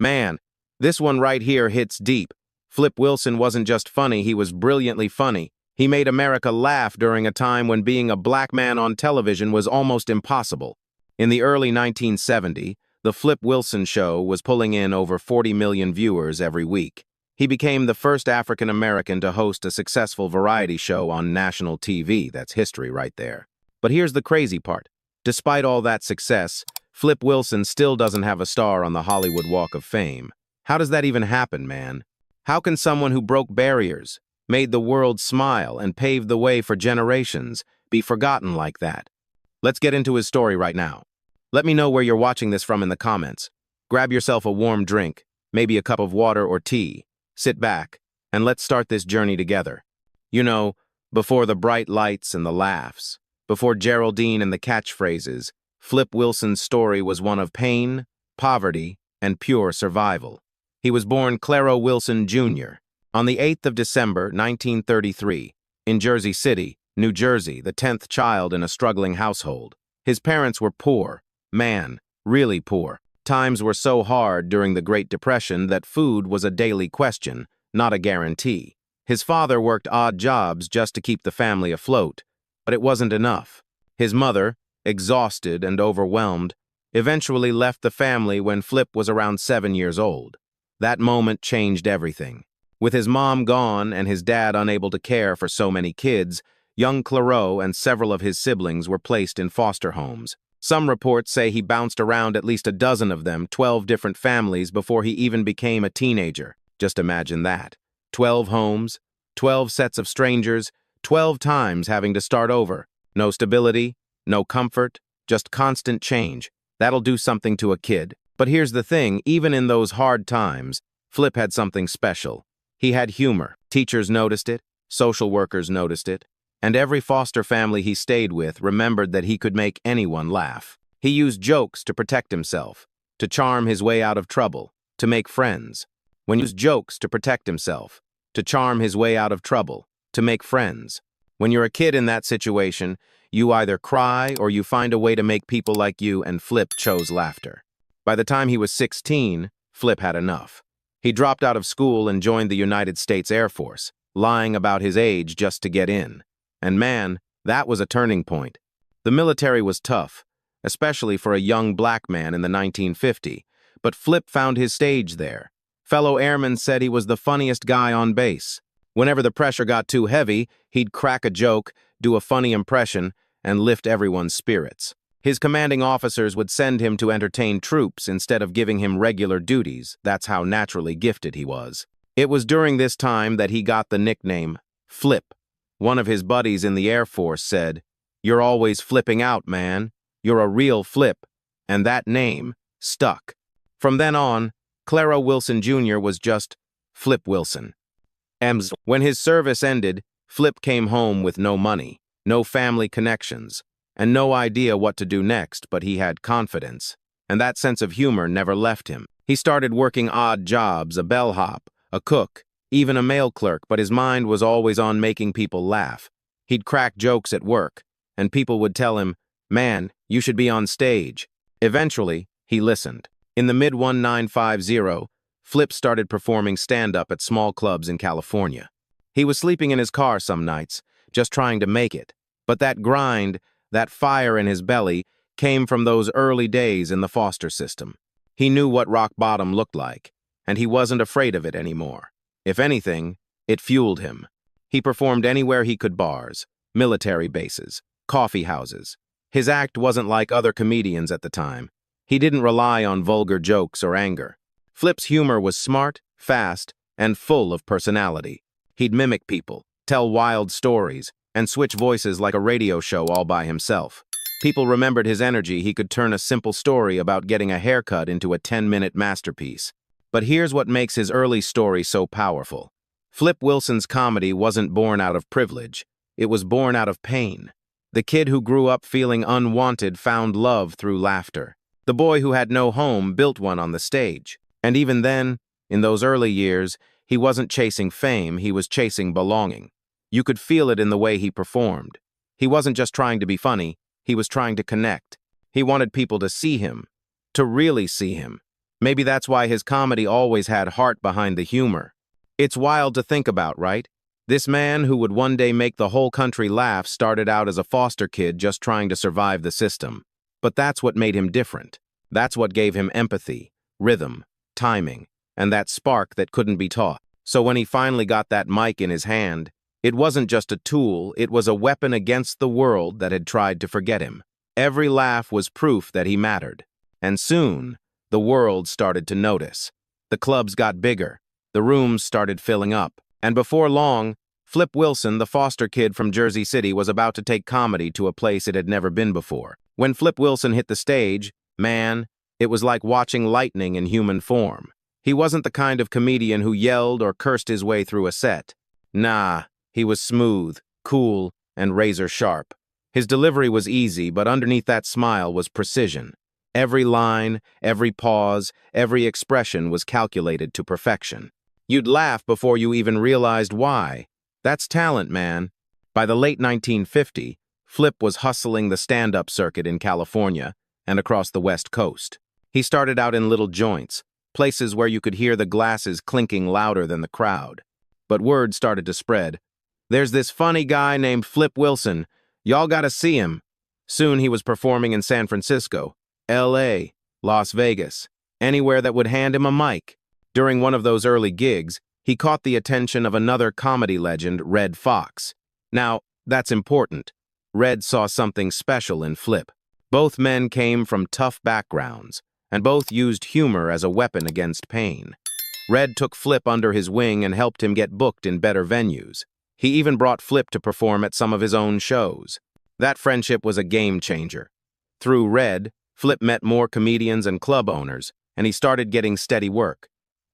Man, this one right here hits deep. Flip Wilson wasn't just funny, he was brilliantly funny. He made America laugh during a time when being a black man on television was almost impossible. In the early 1970s, the Flip Wilson Show was pulling in over 40 million viewers every week. He became the first African American to host a successful variety show on national TV. That's history right there. But here's the crazy part. Despite all that success, Flip Wilson still doesn't have a star on the Hollywood Walk of Fame. How does that even happen, man? How can someone who broke barriers, made the world smile, and paved the way for generations be forgotten like that? Let's get into his story right now. Let me know where you're watching this from in the comments. Grab yourself a warm drink, maybe a cup of water or tea. Sit back, and let's start this journey together. You know, before the bright lights and the laughs, before Geraldine and the catchphrases, Flip Wilson's story was one of pain, poverty, and pure survival. He was born Claro Wilson, Jr. on the 8th of December, 1933, in Jersey City, New Jersey, the 10th child in a struggling household. His parents were poor, man, really poor. Times were so hard during the Great Depression that food was a daily question, not a guarantee. His father worked odd jobs just to keep the family afloat, but it wasn't enough. His mother, exhausted and overwhelmed, eventually left the family when Flip was around 7 years old. That moment changed everything. With his mom gone and his dad unable to care for so many kids, young Claro and several of his siblings were placed in foster homes. Some reports say he bounced around at least a dozen of them, 12 different families, before he even became a teenager. Just imagine that. 12 homes, 12 sets of strangers, 12 times having to start over. No stability, no comfort, just constant change. That'll do something to a kid. But here's the thing, even in those hard times, Flip had something special. He had humor. Teachers noticed it, social workers noticed it, and every foster family he stayed with remembered that he could make anyone laugh. He used jokes to protect himself, to charm his way out of trouble, to make friends. When he used jokes to protect himself, to charm his way out of trouble, to make friends. When you're a kid in that situation, you either cry or you find a way to make people like you, and Flip chose laughter. By the time he was 16, Flip had enough. He dropped out of school and joined the United States Air Force, lying about his age just to get in. And man, that was a turning point. The military was tough, especially for a young black man in the 1950s, but Flip found his stage there. Fellow airmen said he was the funniest guy on base. Whenever the pressure got too heavy, he'd crack a joke, do a funny impression, and lift everyone's spirits. His commanding officers would send him to entertain troops instead of giving him regular duties. That's how naturally gifted he was. It was during this time that he got the nickname Flip. One of his buddies in the Air Force said, "You're always flipping out, man. You're a real flip." And that name stuck. From then on, Claro Wilson Jr. was just Flip Wilson. When his service ended, Flip came home with no money, no family connections, and no idea what to do next, but he had confidence, and that sense of humor never left him. He started working odd jobs, a bellhop, a cook, even a mail clerk, but his mind was always on making people laugh. He'd crack jokes at work, and people would tell him, "Man, you should be on stage." Eventually, he listened. In the mid-1950s, Flip started performing stand-up at small clubs in California. He was sleeping in his car some nights, just trying to make it. But that grind, that fire in his belly, came from those early days in the foster system. He knew what rock bottom looked like, and he wasn't afraid of it anymore. If anything, it fueled him. He performed anywhere he could: bars, military bases, coffee houses. His act wasn't like other comedians at the time. He didn't rely on vulgar jokes or anger. Flip's humor was smart, fast, and full of personality. He'd mimic people, tell wild stories, and switch voices like a radio show all by himself. People remembered his energy. He could turn a simple story about getting a haircut into a 10-minute masterpiece. But here's what makes his early story so powerful. Flip Wilson's comedy wasn't born out of privilege. It was born out of pain. The kid who grew up feeling unwanted found love through laughter. The boy who had no home built one on the stage. And even then, in those early years, he wasn't chasing fame, he was chasing belonging. You could feel it in the way he performed. He wasn't just trying to be funny, he was trying to connect. He wanted people to see him, to really see him. Maybe that's why his comedy always had heart behind the humor. It's wild to think about, right? This man who would one day make the whole country laugh started out as a foster kid just trying to survive the system. But that's what made him different. That's what gave him empathy, rhythm, timing, and that spark that couldn't be taught. So when he finally got that mic in his hand, it wasn't just a tool, it was a weapon against the world that had tried to forget him. Every laugh was proof that he mattered. And soon, the world started to notice. The clubs got bigger, the rooms started filling up, and before long, Flip Wilson, the foster kid from Jersey City, was about to take comedy to a place it had never been before. When Flip Wilson hit the stage, man, it was like watching lightning in human form. He wasn't the kind of comedian who yelled or cursed his way through a set. Nah, he was smooth, cool, and razor-sharp. His delivery was easy, but underneath that smile was precision. Every line, every pause, every expression was calculated to perfection. You'd laugh before you even realized why. That's talent, man. By the late 1950s, Flip was hustling the stand-up circuit in California and across the West Coast. He started out in little joints, places where you could hear the glasses clinking louder than the crowd. But word started to spread. There's this funny guy named Flip Wilson. Y'all gotta see him. Soon he was performing in San Francisco, LA, Las Vegas, anywhere that would hand him a mic. During one of those early gigs, he caught the attention of another comedy legend, Red Fox. Now, that's important. Red saw something special in Flip. Both men came from tough backgrounds, and both used humor as a weapon against pain. Red took Flip under his wing and helped him get booked in better venues. He even brought Flip to perform at some of his own shows. That friendship was a game changer. Through Red, Flip met more comedians and club owners, and he started getting steady work.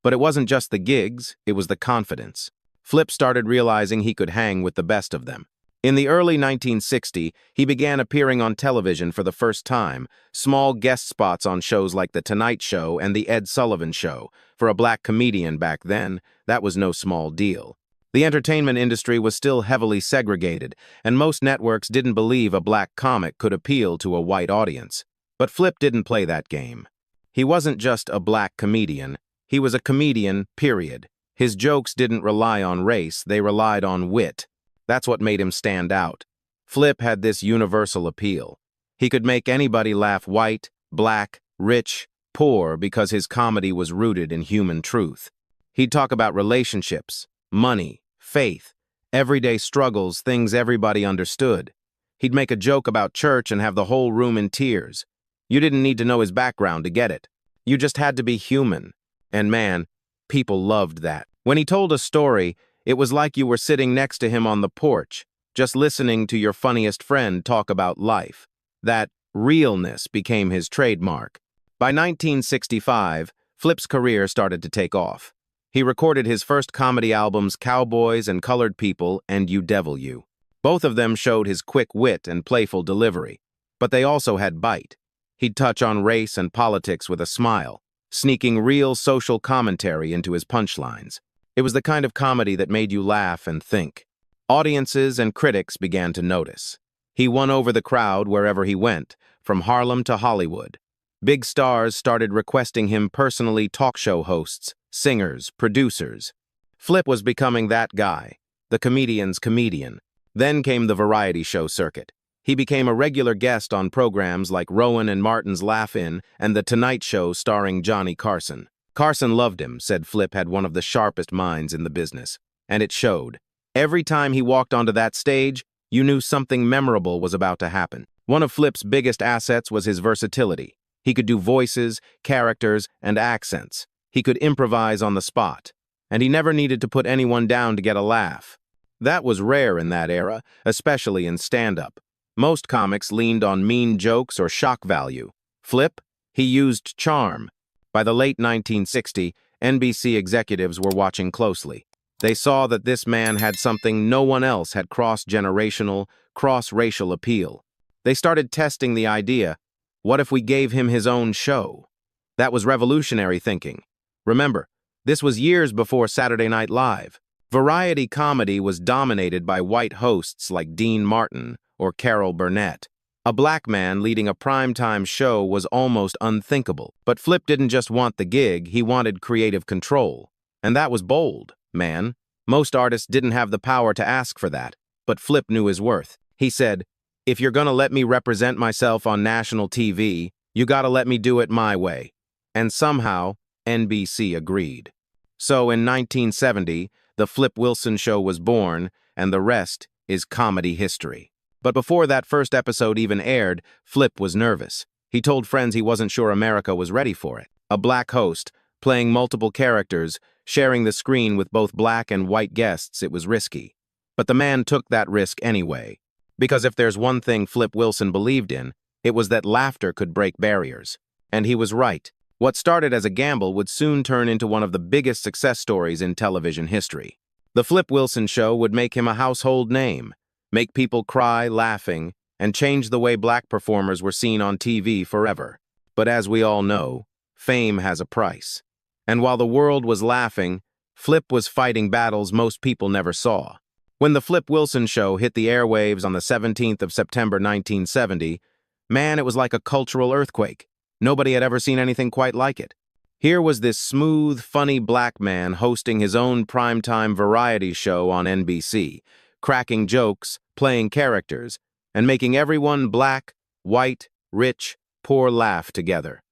But it wasn't just the gigs, it was the confidence. Flip started realizing he could hang with the best of them. In the early 1960s, he began appearing on television for the first time, small guest spots on shows like The Tonight Show and The Ed Sullivan Show. For a black comedian back then, that was no small deal. The entertainment industry was still heavily segregated, and most networks didn't believe a black comic could appeal to a white audience. But Flip didn't play that game. He wasn't just a black comedian, he was a comedian, period. His jokes didn't rely on race, they relied on wit. That's what made him stand out. Flip had this universal appeal. He could make anybody laugh, white, black, rich, poor, because his comedy was rooted in human truth. He'd talk about relationships, money, faith, everyday struggles, things everybody understood. He'd make a joke about church and have the whole room in tears. You didn't need to know his background to get it. You just had to be human. And man, people loved that. When he told a story, it was like you were sitting next to him on the porch, just listening to your funniest friend talk about life. That realness became his trademark. By 1965, Flip's career started to take off. He recorded his first comedy albums, Cowboys and Colored People and You Devil You. Both of them showed his quick wit and playful delivery, but they also had bite. He'd touch on race and politics with a smile, sneaking real social commentary into his punchlines. It was the kind of comedy that made you laugh and think. Audiences and critics began to notice. He won over the crowd wherever he went, from Harlem to Hollywood. Big stars started requesting him personally, talk show hosts, singers, producers. Flip was becoming that guy, the comedian's comedian. Then came the variety show circuit. He became a regular guest on programs like Rowan and Martin's Laugh-In and The Tonight Show starring Johnny Carson. Carson loved him, said Flip had one of the sharpest minds in the business. And it showed. Every time he walked onto that stage, you knew something memorable was about to happen. One of Flip's biggest assets was his versatility. He could do voices, characters, and accents. He could improvise on the spot. And he never needed to put anyone down to get a laugh. That was rare in that era, especially in stand-up. Most comics leaned on mean jokes or shock value. Flip, he used charm. By the late 1960s, NBC executives were watching closely. They saw that this man had something no one else had: cross-generational, cross-racial appeal. They started testing the idea, what if we gave him his own show? That was revolutionary thinking. Remember, this was years before Saturday Night Live. Variety comedy was dominated by white hosts like Dean Martin or Carol Burnett. A black man leading a primetime show was almost unthinkable. But Flip didn't just want the gig, he wanted creative control. And that was bold, man. Most artists didn't have the power to ask for that, but Flip knew his worth. He said, "If you're gonna let me represent myself on national TV, you gotta let me do it my way." And somehow, NBC agreed. So in 1970, The Flip Wilson Show was born, and the rest is comedy history. But before that first episode even aired, Flip was nervous. He told friends he wasn't sure America was ready for it. A black host, playing multiple characters, sharing the screen with both black and white guests, it was risky. But the man took that risk anyway. Because if there's one thing Flip Wilson believed in, it was that laughter could break barriers. And he was right. What started as a gamble would soon turn into one of the biggest success stories in television history. The Flip Wilson Show would make him a household name, make people cry laughing, and change the way black performers were seen on TV forever. But as we all know, fame has a price. And while the world was laughing, Flip was fighting battles most people never saw. When The Flip Wilson Show hit the airwaves on the 17th of September 1970, man, it was like a cultural earthquake. Nobody had ever seen anything quite like it. Here was this smooth, funny black man hosting his own primetime variety show on NBC, cracking jokes, playing characters, and making everyone black, white, rich, poor laugh together.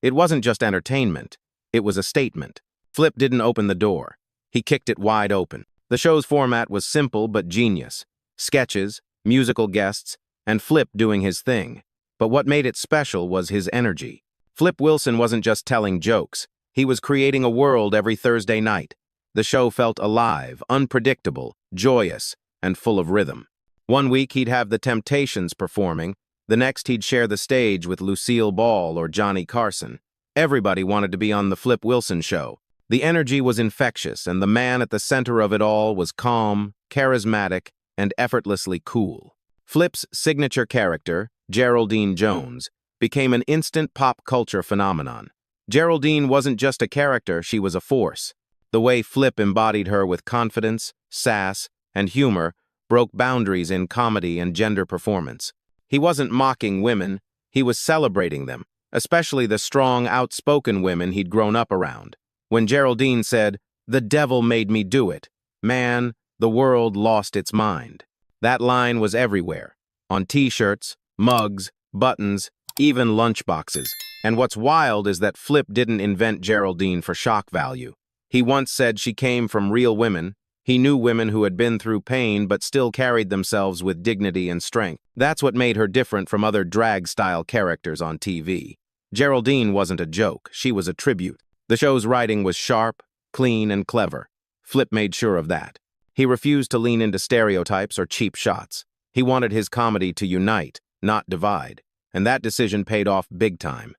It wasn't just entertainment, it was a statement. Flip didn't open the door. He kicked it wide open. The show's format was simple but genius. Sketches, musical guests, and Flip doing his thing. But what made it special was his energy. Flip Wilson wasn't just telling jokes. He was creating a world every Thursday night. The show felt alive, unpredictable, joyous, and full of rhythm. One week he'd have the Temptations performing. The next he'd share the stage with Lucille Ball or Johnny Carson. Everybody wanted to be on The Flip Wilson Show. The energy was infectious, and the man at the center of it all was calm, charismatic, and effortlessly cool. Flip's signature character, Geraldine Jones, became an instant pop culture phenomenon. Geraldine wasn't just a character, she was a force. The way Flip embodied her with confidence, sass, and humor broke boundaries in comedy and gender performance. He wasn't mocking women, he was celebrating them, especially the strong, outspoken women he'd grown up around. When Geraldine said, "The devil made me do it," man, the world lost its mind. That line was everywhere, on t-shirts, mugs, buttons, even lunchboxes. And what's wild is that Flip didn't invent Geraldine for shock value. He once said she came from real women. He knew women who had been through pain but still carried themselves with dignity and strength. That's what made her different from other drag-style characters on TV. Geraldine wasn't a joke, she was a tribute. The show's writing was sharp, clean, and clever. Flip made sure of that. He refused to lean into stereotypes or cheap shots. He wanted his comedy to unite, not divide, and that decision paid off big time.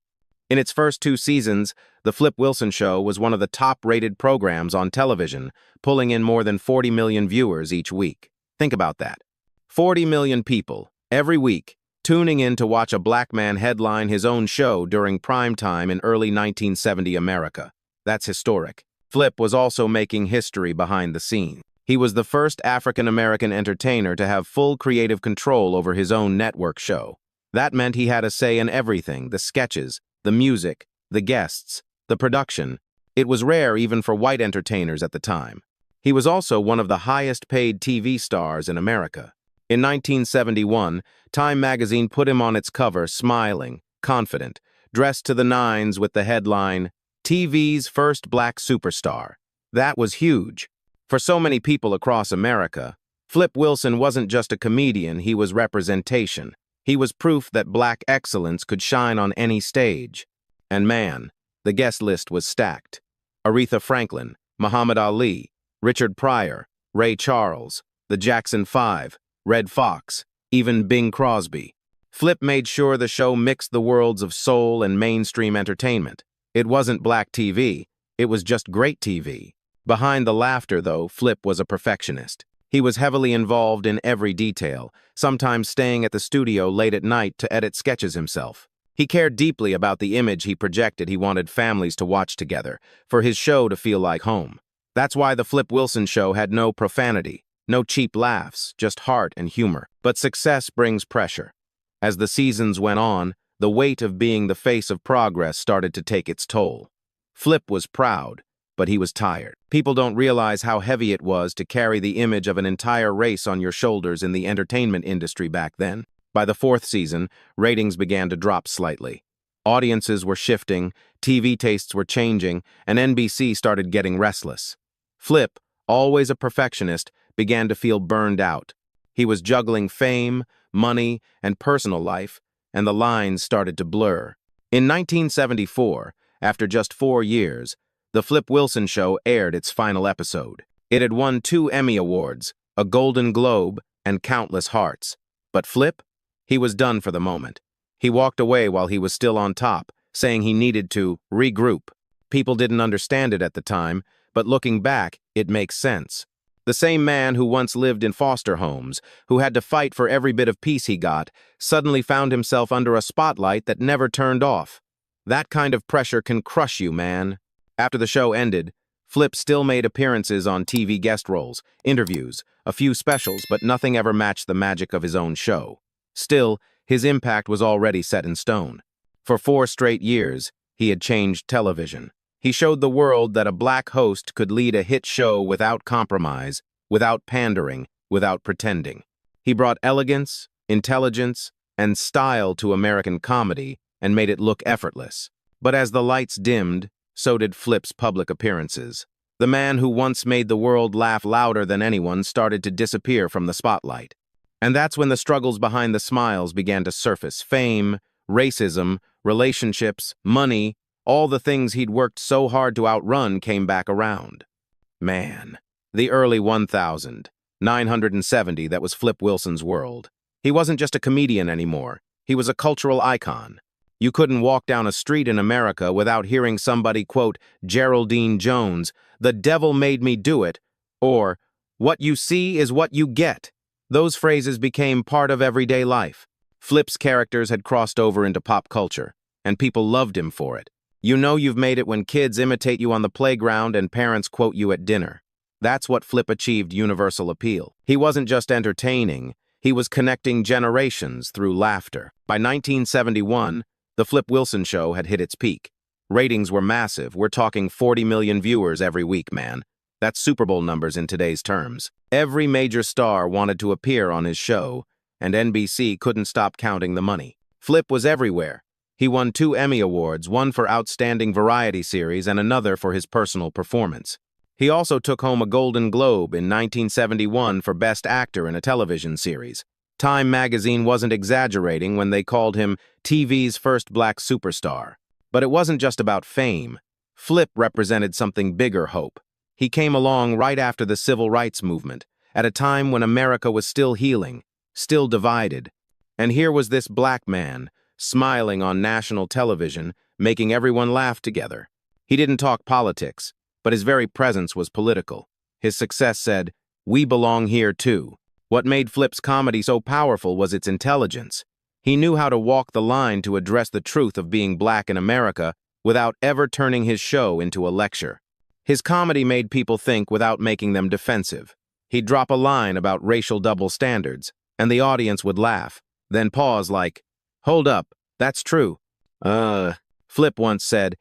In its first 2 seasons, The Flip Wilson Show was one of the top-rated programs on television, pulling in more than 40 million viewers each week. Think about that. 40 million people, every week, tuning in to watch a black man headline his own show during prime time in early 1970 America. That's historic. Flip was also making history behind the scenes. He was the first African-American entertainer to have full creative control over his own network show. That meant he had a say in everything, the sketches, the music, the guests, the production. It was rare even for white entertainers at the time. He was also one of the highest-paid TV stars in America. In 1971, Time magazine put him on its cover smiling, confident, dressed to the nines with the headline, "TV's First Black Superstar." That was huge. For so many people across America, Flip Wilson wasn't just a comedian, he was representation. He was proof that black excellence could shine on any stage. And man, the guest list was stacked. Aretha Franklin, Muhammad Ali, Richard Pryor, Ray Charles, the Jackson 5, Red Fox, even Bing Crosby. Flip made sure the show mixed the worlds of soul and mainstream entertainment. It wasn't black TV, it was just great TV. Behind the laughter, though, Flip was a perfectionist. He was heavily involved in every detail, sometimes staying at the studio late at night to edit sketches himself. He cared deeply about the image he projected. He wanted families to watch together, for his show to feel like home. That's why The Flip Wilson Show had no profanity, no cheap laughs, just heart and humor. But success brings pressure. As the seasons went on, the weight of being the face of progress started to take its toll. Flip was proud, but he was tired. People don't realize how heavy it was to carry the image of an entire race on your shoulders in the entertainment industry back then. By the fourth season, ratings began to drop slightly. Audiences were shifting, TV tastes were changing, and NBC started getting restless. Flip, always a perfectionist, began to feel burned out. He was juggling fame, money, and personal life, and the lines started to blur. In 1974, after just 4 years, The Flip Wilson Show aired its final episode. It had won 2 Emmy Awards, a Golden Globe, and countless hearts. But Flip? He was done for the moment. He walked away while he was still on top, saying he needed to regroup. People didn't understand it at the time, but looking back, it makes sense. The same man who once lived in foster homes, who had to fight for every bit of peace he got, suddenly found himself under a spotlight that never turned off. That kind of pressure can crush you, man. After the show ended, Flip still made appearances on TV guest roles, interviews, a few specials, but nothing ever matched the magic of his own show. Still, his impact was already set in stone. For 4 straight years, he had changed television. He showed the world that a black host could lead a hit show without compromise, without pandering, without pretending. He brought elegance, intelligence, and style to American comedy and made it look effortless. But as the lights dimmed, so did Flip's public appearances. The man who once made the world laugh louder than anyone started to disappear from the spotlight. And that's when the struggles behind the smiles began to surface. Fame, racism, relationships, money, all the things he'd worked so hard to outrun came back around. Man, the early 1970, that was Flip Wilson's world. He wasn't just a comedian anymore. He was a cultural icon. You couldn't walk down a street in America without hearing somebody quote Geraldine Jones, "The devil made me do it," or "What you see is what you get." Those phrases became part of everyday life. Flip's characters had crossed over into pop culture, and people loved him for it. You know you've made it when kids imitate you on the playground and parents quote you at dinner. That's what Flip achieved universal appeal. He wasn't just entertaining, he was connecting generations through laughter. By 1971, The Flip Wilson Show had hit its peak. Ratings were massive. We're talking 40 million viewers every week, man. That's Super Bowl numbers in today's terms. Every major star wanted to appear on his show, and NBC couldn't stop counting the money. Flip was everywhere. He won 2 Emmy Awards, one for Outstanding Variety Series and another for his personal performance. He also took home a Golden Globe in 1971 for Best Actor in a television series. Time magazine wasn't exaggerating when they called him TV's first black superstar. But it wasn't just about fame. Flip represented something bigger, hope. He came along right after the Civil Rights Movement, at a time when America was still healing, still divided. And here was this black man, smiling on national television, making everyone laugh together. He didn't talk politics, but his very presence was political. His success said, "We belong here too." What made Flip's comedy so powerful was its intelligence. He knew how to walk the line to address the truth of being black in America without ever turning his show into a lecture. His comedy made people think without making them defensive. He'd drop a line about racial double standards, and the audience would laugh, then pause like, "Hold up, that's true." Flip once said,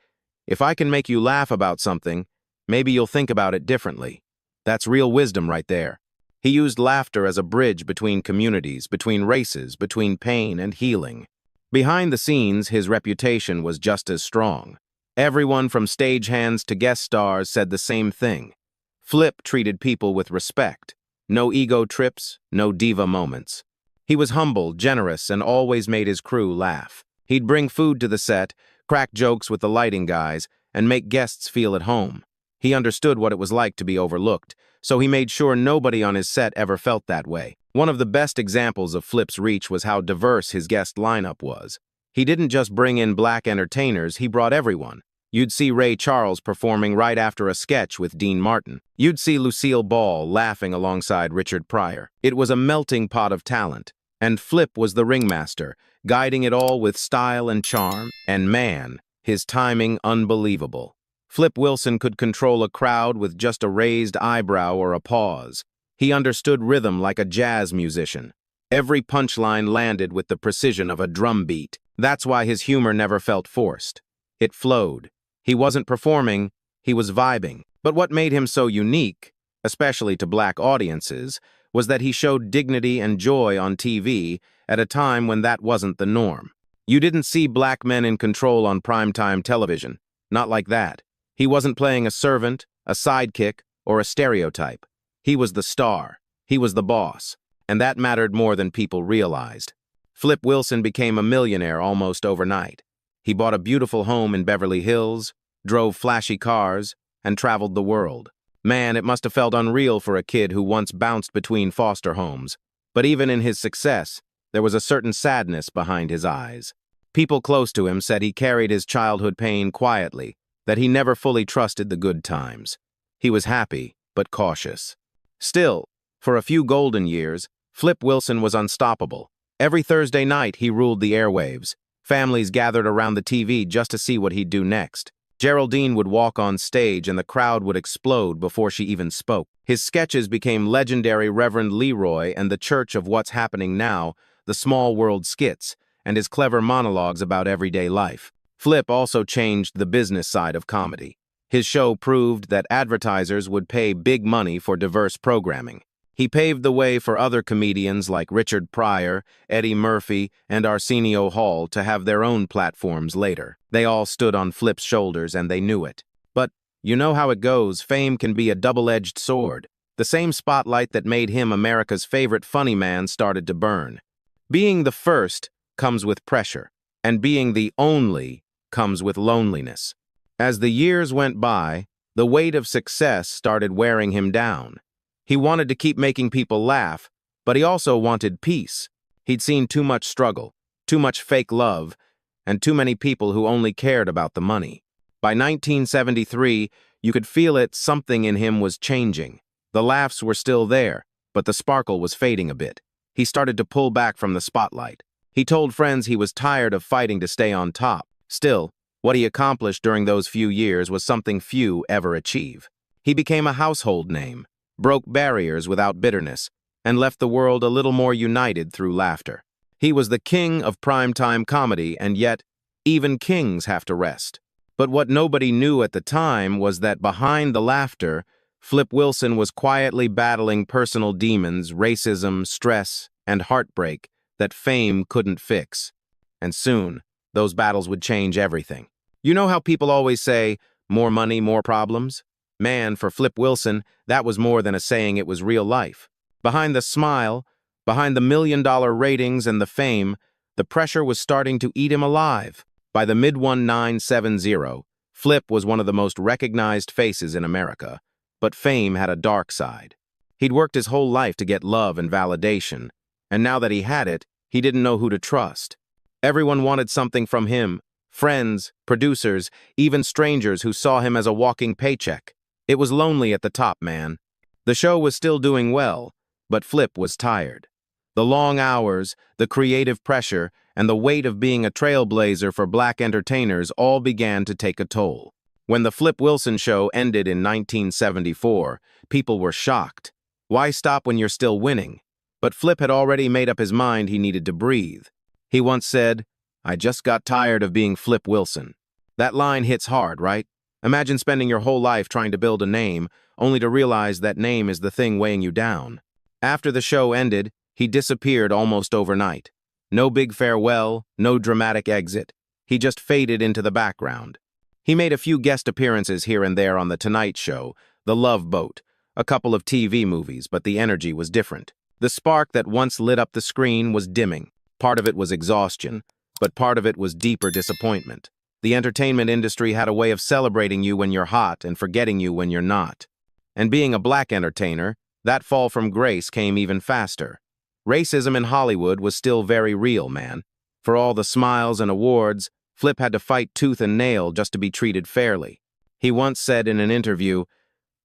"If I can make you laugh about something, maybe you'll think about it differently." That's real wisdom right there. He used laughter as a bridge between communities, between races, between pain and healing. Behind the scenes, his reputation was just as strong. Everyone from stagehands to guest stars said the same thing. Flip treated people with respect. No ego trips, no diva moments. He was humble, generous, and always made his crew laugh. He'd bring food to the set, crack jokes with the lighting guys, and make guests feel at home. He understood what it was like to be overlooked, so he made sure nobody on his set ever felt that way. One of the best examples of Flip's reach was how diverse his guest lineup was. He didn't just bring in black entertainers, he brought everyone. You'd see Ray Charles performing right after a sketch with Dean Martin. You'd see Lucille Ball laughing alongside Richard Pryor. It was a melting pot of talent, and Flip was the ringmaster, guiding it all with style and charm. And man, his timing unbelievable. Flip Wilson could control a crowd with just a raised eyebrow or a pause. He understood rhythm like a jazz musician. Every punchline landed with the precision of a drum beat. That's why his humor never felt forced. It flowed. He wasn't performing, he was vibing. But what made him so unique, especially to black audiences, was that he showed dignity and joy on TV at a time when that wasn't the norm. You didn't see black men in control on primetime television. Not like that. He wasn't playing a servant, a sidekick, or a stereotype. He was the star. He was the boss. And that mattered more than people realized. Flip Wilson became a millionaire almost overnight. He bought a beautiful home in Beverly Hills, drove flashy cars, and traveled the world. Man, it must have felt unreal for a kid who once bounced between foster homes. But even in his success, there was a certain sadness behind his eyes. People close to him said he carried his childhood pain quietly, that he never fully trusted the good times. He was happy, but cautious. Still, for a few golden years, Flip Wilson was unstoppable. Every Thursday night, he ruled the airwaves. Families gathered around the TV just to see what he'd do next. Geraldine would walk on stage and the crowd would explode before she even spoke. His sketches became legendary Reverend Leroy and the Church of What's Happening Now, the Small World skits, and his clever monologues about everyday life. Flip also changed the business side of comedy. His show proved that advertisers would pay big money for diverse programming. He paved the way for other comedians like Richard Pryor, Eddie Murphy, and Arsenio Hall to have their own platforms later. They all stood on Flip's shoulders and they knew it. But you know how it goes, fame can be a double-edged sword. The same spotlight that made him America's favorite funny man started to burn. Being the first comes with pressure, and being the only comes with loneliness. As the years went by, the weight of success started wearing him down. He wanted to keep making people laugh, but he also wanted peace. He'd seen too much struggle, too much fake love, and too many people who only cared about the money. By 1973, you could feel it, something in him was changing. The laughs were still there, but the sparkle was fading a bit. He started to pull back from the spotlight. He told friends he was tired of fighting to stay on top. Still, what he accomplished during those few years was something few ever achieve. He became a household name, broke barriers without bitterness, and left the world a little more united through laughter. He was the king of primetime comedy, and yet, even kings have to rest. But what nobody knew at the time was that behind the laughter, Flip Wilson was quietly battling personal demons, racism, stress, and heartbreak that fame couldn't fix. And soon, those battles would change everything. You know how people always say, more money, more problems? Man, for Flip Wilson, that was more than a saying, it was real life. Behind the smile, behind the $1 million ratings and the fame, the pressure was starting to eat him alive. By the mid-1970s, Flip was one of the most recognized faces in America, but fame had a dark side. He'd worked his whole life to get love and validation, and now that he had it, he didn't know who to trust. Everyone wanted something from him, friends, producers, even strangers who saw him as a walking paycheck. It was lonely at the top, man. The show was still doing well, but Flip was tired. The long hours, the creative pressure, and the weight of being a trailblazer for black entertainers all began to take a toll. When the Flip Wilson show ended in 1974, people were shocked. Why stop when you're still winning? But Flip had already made up his mind he needed to breathe. He once said, "I just got tired of being Flip Wilson." That line hits hard, right? Imagine spending your whole life trying to build a name, only to realize that name is the thing weighing you down. After the show ended, he disappeared almost overnight. No big farewell, no dramatic exit. He just faded into the background. He made a few guest appearances here and there on The Tonight Show, The Love Boat, a couple of TV movies, but the energy was different. The spark that once lit up the screen was dimming. Part of it was exhaustion, but part of it was deeper disappointment. The entertainment industry had a way of celebrating you when you're hot and forgetting you when you're not. And being a black entertainer, that fall from grace came even faster. Racism in Hollywood was still very real, man. For all the smiles and awards, Flip had to fight tooth and nail just to be treated fairly. He once said in an interview,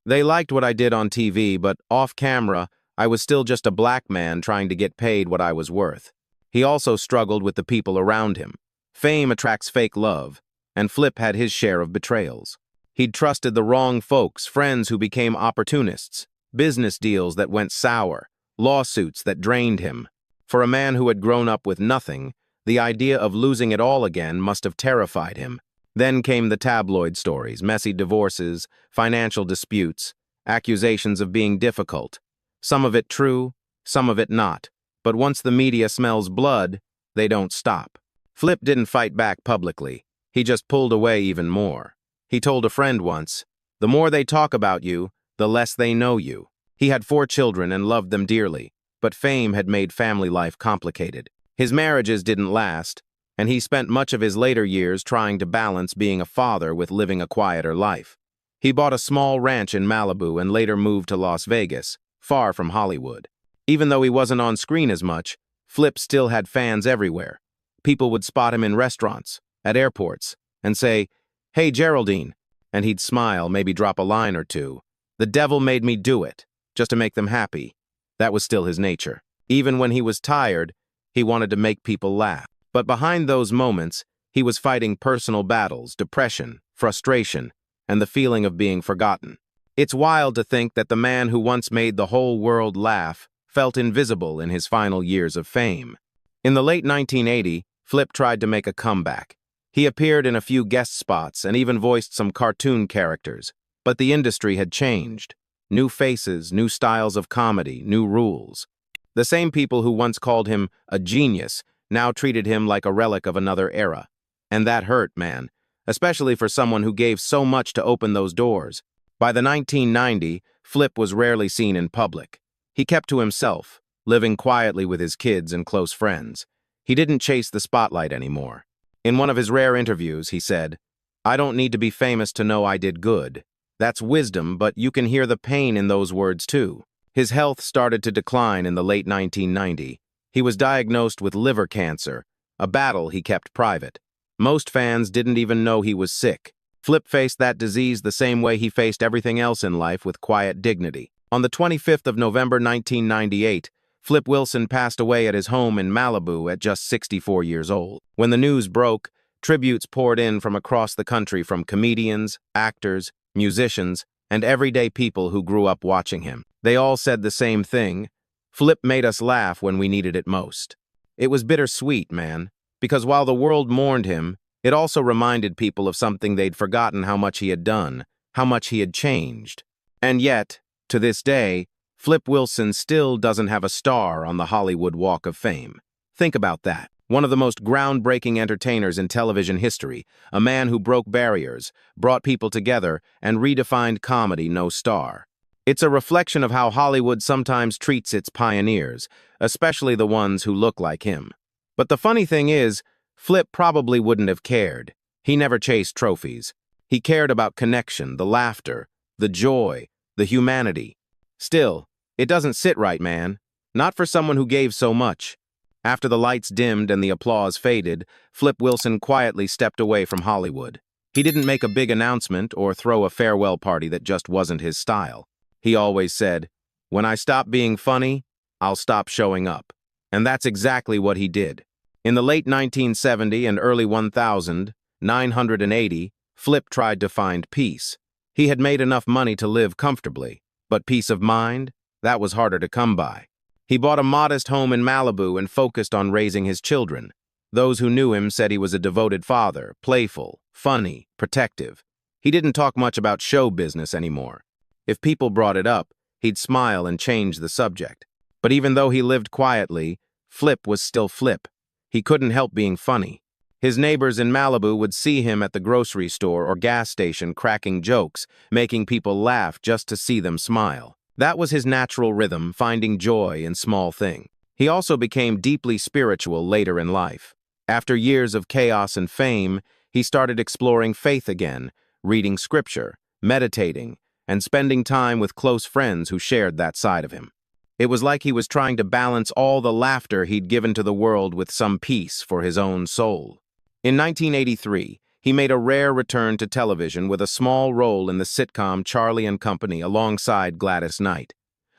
"They liked what I did on TV, but off camera, I was still just a black man trying to get paid what I was worth." He also struggled with the people around him. Fame attracts fake love, and Flip had his share of betrayals. He'd trusted the wrong folks, friends who became opportunists, business deals that went sour, lawsuits that drained him. For a man who had grown up with nothing, the idea of losing it all again must have terrified him. Then came the tabloid stories, messy divorces, financial disputes, accusations of being difficult. Some of it true, some of it not. But once the media smells blood, they don't stop. Flip didn't fight back publicly. He just pulled away even more. He told a friend once, "The more they talk about you, the less they know you." He had 4 children and loved them dearly, but fame had made family life complicated. His marriages didn't last, and he spent much of his later years trying to balance being a father with living a quieter life. He bought a small ranch in Malibu and later moved to Las Vegas, far from Hollywood. Even though he wasn't on screen as much, Flip still had fans everywhere. People would spot him in restaurants, at airports, and say, "Hey, Geraldine," and he'd smile, maybe drop a line or two. The devil made me do it, just to make them happy. That was still his nature. Even when he was tired, he wanted to make people laugh. But behind those moments, he was fighting personal battles, depression, frustration, and the feeling of being forgotten. It's wild to think that the man who once made the whole world laugh felt invisible in his final years of fame. In the late 1980s, Flip tried to make a comeback. He appeared in a few guest spots and even voiced some cartoon characters. But the industry had changed. New faces, new styles of comedy, new rules. The same people who once called him a genius now treated him like a relic of another era. And that hurt, man, especially for someone who gave so much to open those doors. By the 1990s, Flip was rarely seen in public. He kept to himself, living quietly with his kids and close friends. He didn't chase the spotlight anymore. In one of his rare interviews, he said, "I don't need to be famous to know I did good." That's wisdom, but you can hear the pain in those words too. His health started to decline in the late 1990s. He was diagnosed with liver cancer, a battle he kept private. Most fans didn't even know he was sick. Flip faced that disease the same way he faced everything else in life, with quiet dignity. On the 25th of November 1998, Flip Wilson passed away at his home in Malibu at just 64 years old. When the news broke, tributes poured in from across the country from comedians, actors, musicians, and everyday people who grew up watching him. They all said the same thing: Flip made us laugh when we needed it most. It was bittersweet, man, because while the world mourned him, it also reminded people of something they'd forgotten: how much he had done, how much he had changed. And yet, to this day, Flip Wilson still doesn't have a star on the Hollywood Walk of Fame. Think about that. One of the most groundbreaking entertainers in television history, a man who broke barriers, brought people together, and redefined comedy, no star. It's a reflection of how Hollywood sometimes treats its pioneers, especially the ones who look like him. But the funny thing is, Flip probably wouldn't have cared. He never chased trophies. He cared about connection, the laughter, the joy, the humanity. Still, it doesn't sit right, man. Not for someone who gave so much. After the lights dimmed and the applause faded, Flip Wilson quietly stepped away from Hollywood. He didn't make a big announcement or throw a farewell party that just wasn't his style. He always said, "When I stop being funny, I'll stop showing up." And that's exactly what he did. In the late 1970s and early 1980s, Flip tried to find peace. He had made enough money to live comfortably, but peace of mind? That was harder to come by. He bought a modest home in Malibu and focused on raising his children. Those who knew him said he was a devoted father, playful, funny, protective. He didn't talk much about show business anymore. If people brought it up, he'd smile and change the subject. But even though he lived quietly, Flip was still Flip. He couldn't help being funny. His neighbors in Malibu would see him at the grocery store or gas station cracking jokes, making people laugh just to see them smile. That was his natural rhythm, finding joy in small things. He also became deeply spiritual later in life. After years of chaos and fame, he started exploring faith again, reading scripture, meditating, and spending time with close friends who shared that side of him. It was like he was trying to balance all the laughter he'd given to the world with some peace for his own soul. In 1983, he made a rare return to television with a small role in the sitcom Charlie and Company alongside Gladys Knight.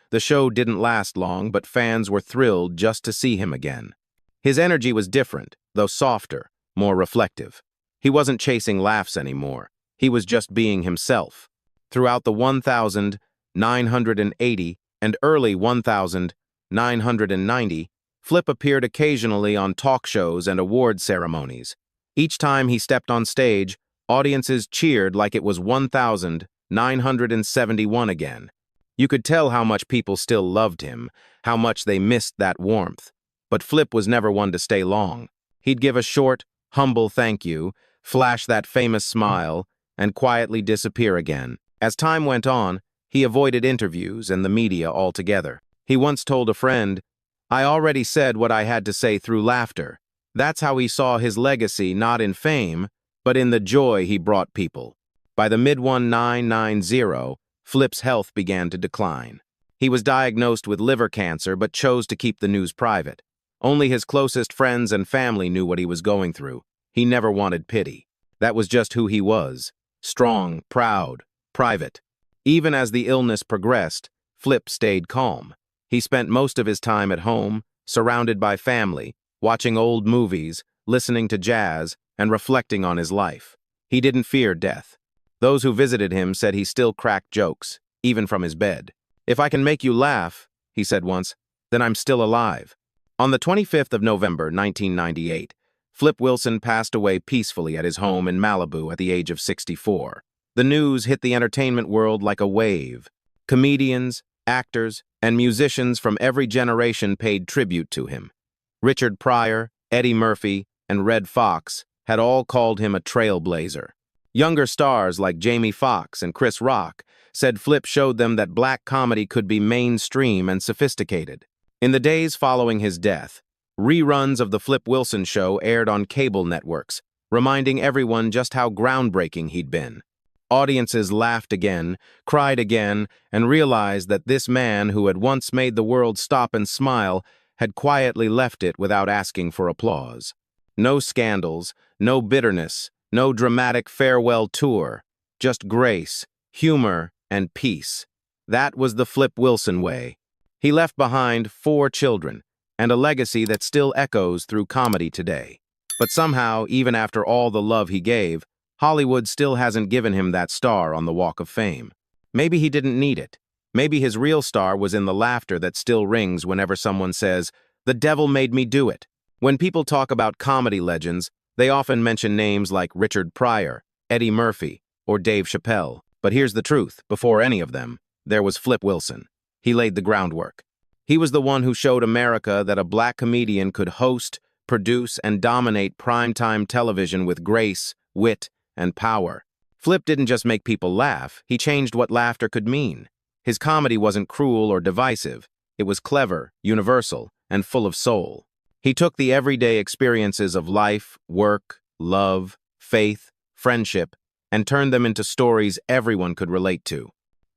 The show didn't last long, but fans were thrilled just to see him again. His energy was different, though softer, more reflective. He wasn't chasing laughs anymore. He was just being himself. Throughout the 1980 and early 1990, Flip appeared occasionally on talk shows and award ceremonies. Each time he stepped on stage, audiences cheered like it was 1971 again. You could tell how much people still loved him, how much they missed that warmth. But Flip was never one to stay long. He'd give a short, humble thank you, flash that famous smile, and quietly disappear again. As time went on, he avoided interviews and the media altogether. He once told a friend, "I already said what I had to say through laughter." That's how he saw his legacy, not in fame, but in the joy he brought people. By the mid-1990, Flip's health began to decline. He was diagnosed with liver cancer but chose to keep the news private. Only his closest friends and family knew what he was going through. He never wanted pity. That was just who he was. Strong, proud, private. Even as the illness progressed, Flip stayed calm. He spent most of his time at home, surrounded by family, watching old movies, listening to jazz, and reflecting on his life. He didn't fear death. Those who visited him said he still cracked jokes, even from his bed. "If I can make you laugh," he said once, "then I'm still alive." On the 25th of November, 1998, Flip Wilson passed away peacefully at his home in Malibu at the age of 64. The news hit the entertainment world like a wave. Comedians, actors, and musicians from every generation paid tribute to him. Richard Pryor, Eddie Murphy, and Red Fox had all called him a trailblazer. Younger stars like Jamie Foxx and Chris Rock said Flip showed them that black comedy could be mainstream and sophisticated. In the days following his death, reruns of The Flip Wilson Show aired on cable networks, reminding everyone just how groundbreaking he'd been. Audiences laughed again, cried again, and realized that this man who had once made the world stop and smile had quietly left it without asking for applause. No scandals, no bitterness, no dramatic farewell tour, just grace, humor, and peace. That was the Flip Wilson way. He left behind 4 children, and a legacy that still echoes through comedy today. But somehow, even after all the love he gave, Hollywood still hasn't given him that star on the Walk of Fame. Maybe he didn't need it. Maybe his real star was in the laughter that still rings whenever someone says, "The devil made me do it." When people talk about comedy legends, they often mention names like Richard Pryor, Eddie Murphy, or Dave Chappelle. But here's the truth, before any of them, there was Flip Wilson. He laid the groundwork. He was the one who showed America that a black comedian could host, produce, and dominate primetime television with grace, wit, and power. Flip didn't just make people laugh, he changed what laughter could mean. His comedy wasn't cruel or divisive. It was clever, universal, and full of soul. He took the everyday experiences of life, work, love, faith, friendship, and turned them into stories everyone could relate to.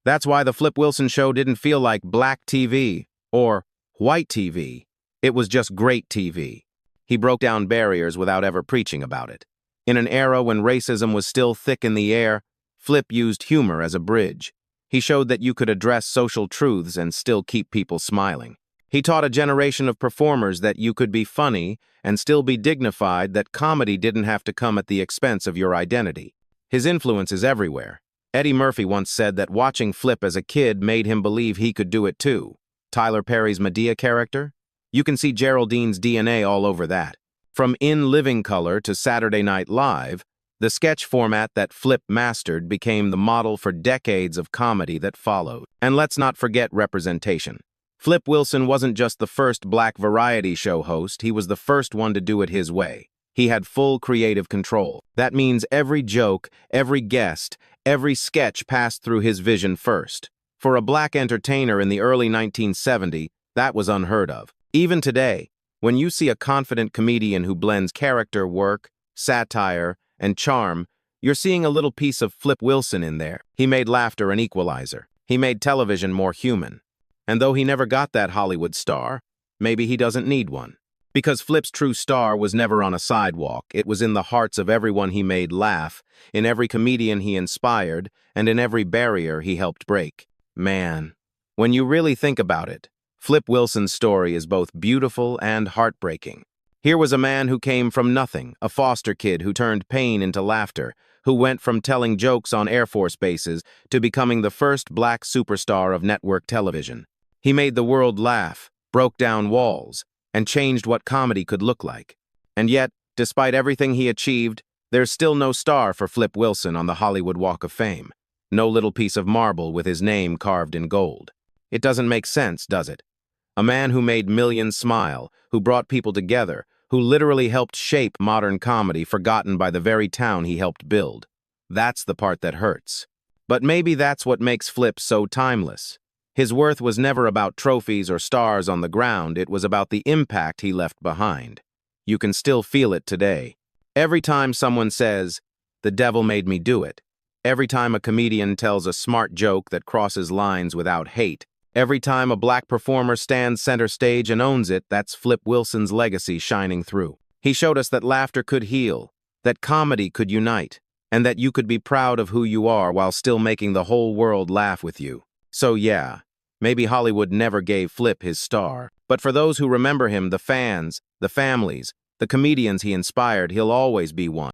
That's why The Flip Wilson Show didn't feel like black TV or white TV. It was just great TV. He broke down barriers without ever preaching about it. In an era when racism was still thick in the air, Flip used humor as a bridge. He showed that you could address social truths and still keep people smiling. He taught a generation of performers that you could be funny and still be dignified, that comedy didn't have to come at the expense of your identity. His influence is everywhere. Eddie Murphy once said that watching Flip as a kid made him believe he could do it too. Tyler Perry's Medea character? You can see Geraldine's DNA all over that. From In Living Color to Saturday Night Live, the sketch format that Flip mastered became the model for decades of comedy that followed. And let's not forget representation. Flip Wilson wasn't just the first black variety show host, he was the first one to do it his way. He had full creative control. That means every joke, every guest, every sketch passed through his vision first. For a black entertainer in the early 1970s, that was unheard of. Even today, when you see a confident comedian who blends character work, satire, and charm, you're seeing a little piece of Flip Wilson in there. He made laughter an equalizer. He made television more human. And though he never got that Hollywood star, maybe he doesn't need one. Because Flip's true star was never on a sidewalk. It was in the hearts of everyone he made laugh, in every comedian he inspired, and in every barrier he helped break. Man, when you really think about it, Flip Wilson's story is both beautiful and heartbreaking. Here was a man who came from nothing, a foster kid who turned pain into laughter, who went from telling jokes on Air Force bases to becoming the first black superstar of network television. He made the world laugh, broke down walls, and changed what comedy could look like. And yet, despite everything he achieved, there's still no star for Flip Wilson on the Hollywood Walk of Fame. No little piece of marble with his name carved in gold. It doesn't make sense, does it? A man who made millions smile, who brought people together, who literally helped shape modern comedy forgotten by the very town he helped build. That's the part that hurts. But maybe that's what makes Flip so timeless. His worth was never about trophies or stars on the ground, it was about the impact he left behind. You can still feel it today. Every time someone says, "The devil made me do it," every time a comedian tells a smart joke that crosses lines without hate, every time a black performer stands center stage and owns it, that's Flip Wilson's legacy shining through. He showed us that laughter could heal, that comedy could unite, and that you could be proud of who you are while still making the whole world laugh with you. So yeah, maybe Hollywood never gave Flip his star, but for those who remember him, the fans, the families, the comedians he inspired, he'll always be one.